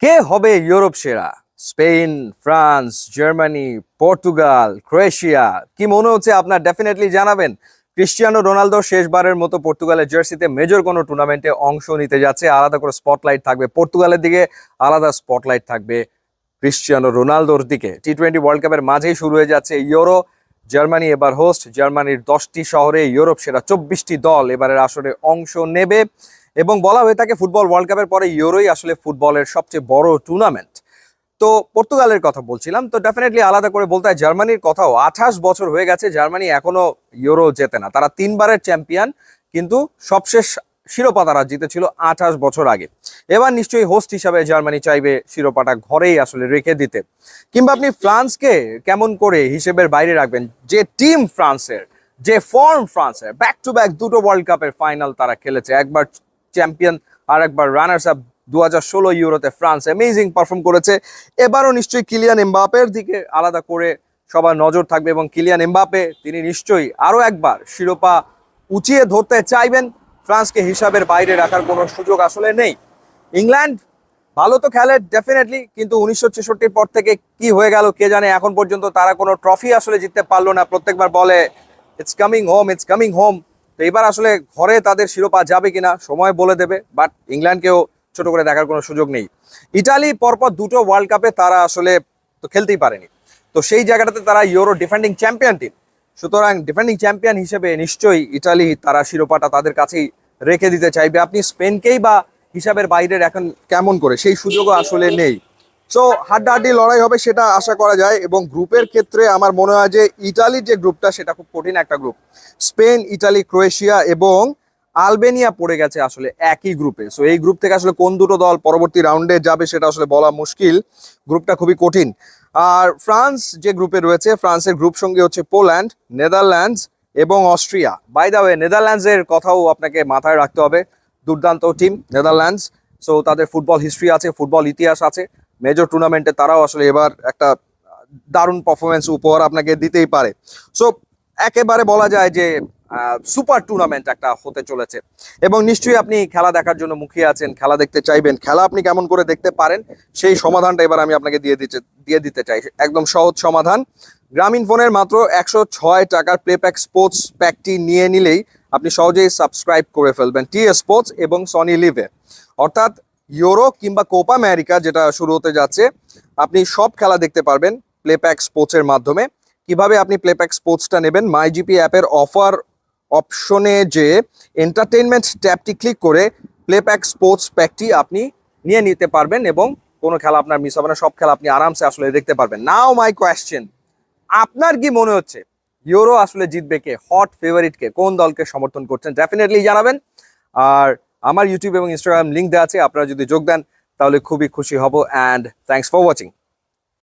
কে হবে ইউরোপ সেরা? Spain, France, Germany, Portugal, Croatia? কি মনে হচ্ছে আপনার? ডেফিনেটলি জানাবেন। ক্রিস্টিয়ানো রোনালদো শেষবারের মতো পর্তুগালের জার্সিতে মেজর কোনো টুর্নামেন্টে অংশ নিতে যাচ্ছে। আলাদা করে স্পটলাইট থাকবে পর্তুগালের দিকে, আলাদা স্পটলাইট থাকবে ক্রিস্টিয়ানো রোনালদোর দিকে। টি-20 ওয়ার্ল্ড কাপের মাঝেই শুরু হয়ে যাচ্ছে ইউরো। জার্মানি এবার হোস্ট। জার্মানির 10টি শহরে ইউরোপ সেরা 24টি দল এবারের আসরে অংশ নেবে এবং বলা হয়ে থাকে ফুটবল ওয়ার্ল্ড কাপের পরে ইউরোই আসলে ফুটবলের সবচেয়ে বড় টুর্নামেন্ট। তো পর্তুগালের কথা বলছিলাম, তো ডেফিনেটলি আলাদা করে বলতে হয় জার্মানির কথাও। 28 বছর হয়ে গেছে জার্মানি এখনো ইউরো জেতে না। তারা 3বারের চ্যাম্পিয়ন, কিন্তু সবশেষ শিরোপা তারা জিতেছিল 28 বছর আগে। এবার নিশ্চয়ই হোস্ট হিসাবে জার্মানি চাইবে শিরোপাটা ঘরেই আসলে রেখে দিতে। কিংবা আপনি ফ্রান্সকে কেমন করে হিসেবের বাইরে রাখবেন? যে টিম ফ্রান্সের, যে ফর্ম ফ্রান্সের, ব্যাক টু ব্যাক দুটো ওয়ার্ল্ড কাপের ফাইনাল তারা খেলেছে, একবার চ্যাম্পিয়ন আর একবার রানার্স আপ। 2016 ইউরোতে ফ্রান্স অ্যামেজিং পারফর্ম করেছে। এবারও নিশ্চয়ই কিলিয়ান এমবাপের দিকে আলাদা করে সবার নজর থাকবে এবং কিলিয়ান এমবাপে তিনি নিশ্চয়ই আরো একবার শিরোপা উঁচিয়ে ধরতে চাইবেন। ফ্রান্সকে হিসাবের বাইরে রাখার কোনো সুযোগ আসলে নেই। ইংল্যান্ড ভালো তো খেলে ডেফিনেটলি, কিন্তু 1966 পর থেকে কি হয়ে গেল কে জানে, এখন পর্যন্ত তারা কোনো ট্রফি আসলে জিততে পারলো না। প্রত্যেকবার বলে it's coming home, it's coming home. তো এবার আসলে ঘরে তাদের শিরোপা যাবে কিনা সময় বলে দেবে, বাট ইংল্যান্ডকেও ছোট করে দেখার কোনো সুযোগ নেই। ইটালি পরপর দুটো ওয়ার্ল্ড কাপে তারা আসলে তো খেলতেই পারেনি, তো সেই জায়গাটাতে তারা ইউরো ডিফেন্ডিং চ্যাম্পিয়ন টিম। সুতরাং ডিফেন্ডিং চ্যাম্পিয়ন হিসেবে নিশ্চয়ই ইটালি তারা শিরোপাটা তাদের কাছেই রেখে দিতে চাইবে। আপনি স্পেনকেই বা হিসাবের বাইরে এখন কেমন করে, সেই সুযোগও আসলে নেই। সো হাড্ডাহাড্ডি লড়াই হবে সেটা আশা করা যায়। এবং গ্রুপের ক্ষেত্রে আমার মনে হয় যে ইটালির যে গ্রুপটা সেটা খুব কঠিন একটা গ্রুপ। স্পেন, ইটালি, ক্রোয়েশিয়া এবং আলবেনিয়া পড়ে গেছে আসলে একই গ্রুপে। সো এই গ্রুপ থেকে আসলে কোন দুটো দল পরবর্তী রাউন্ডে যাবে সেটা আসলে বলা মুশকিল। গ্রুপটা খুবই কঠিন। আর ফ্রান্স যে গ্রুপে রয়েছে, ফ্রান্সের গ্রুপ সঙ্গে হচ্ছে পোল্যান্ড, নেদারল্যান্ডস এবং অস্ট্রিয়া। বাই দা ওয়ে, নেদারল্যান্ডসের কথাও আপনাকে মাথায় রাখতে হবে। দুর্দান্ত টিম নেদারল্যান্ডস। সো তাদের ফুটবল হিস্ট্রি আছে, ফুটবল ইতিহাস আছে। মেজর টুর্নামেন্টে তারাও আসলে এবার একটা দারুণ পারফরমেন্স উপহার আপনাকে দিতেই পারে। সো একেবারে বলা যায় যে সুপার টুর্নামেন্ট একটা হতে চলেছে। এবং নিশ্চয়ই আপনি খেলা দেখার জন্য মুখিয়ে আছেন, খেলা দেখতে চাইবেন। খেলা আপনি কেমন করে দেখতে পারেন সেই সমাধানটা এবার আমি আপনাকে দিয়ে দিতে চাই। একদম সহজ সমাধান। গ্রামীণ ফোনের মাত্র 106 টাকার প্লেপ্যাক স্পোর্টস প্যাকটি নিয়ে নিলেই আপনি সহজেই সাবস্ক্রাইব করে ফেলবেন টি স্পোর্টস এবং সনি লিভে। অর্থাৎ ইউরো কিংবা কোপা আমেরিকা যেটা শুরু হতে যাচ্ছে, আপনি সব খেলা দেখতে পারবেন প্লেপ্যাক স্পোর্টসের মাধ্যমে। কিভাবে আপনি প্লেপ্যাক স্পোর্টসটা নেবেন? মাই জিপি অ্যাপের অফার অপশনে যে এন্টারটেইনমেন্ট ট্যাবটি ক্লিক করে প্লেপ্যাক স্পোর্টস প্যাকটি আপনি নিয়ে নিতে পারবেন এবং কোনো খেলা আপনার মিস হবে না। সব খেলা আপনি আরামসে আসলে দেখতে পারবেন। নাও মাই কোয়েশ্চেন, আপনার কি মনে হচ্ছে ইউরো আসলে জিতবে কে? হট ফেভারিট কে? কোন দলকে সমর্থন করছেন? ডেফিনেটলি জানাবেন। আর আমার ইউটিউব এবং ইনস্টাগ্রাম লিঙ্ক দেওয়া আছে, আপনারা যদি যোগ দেন তাহলে খুবই খুশি হব। And thanks for watching.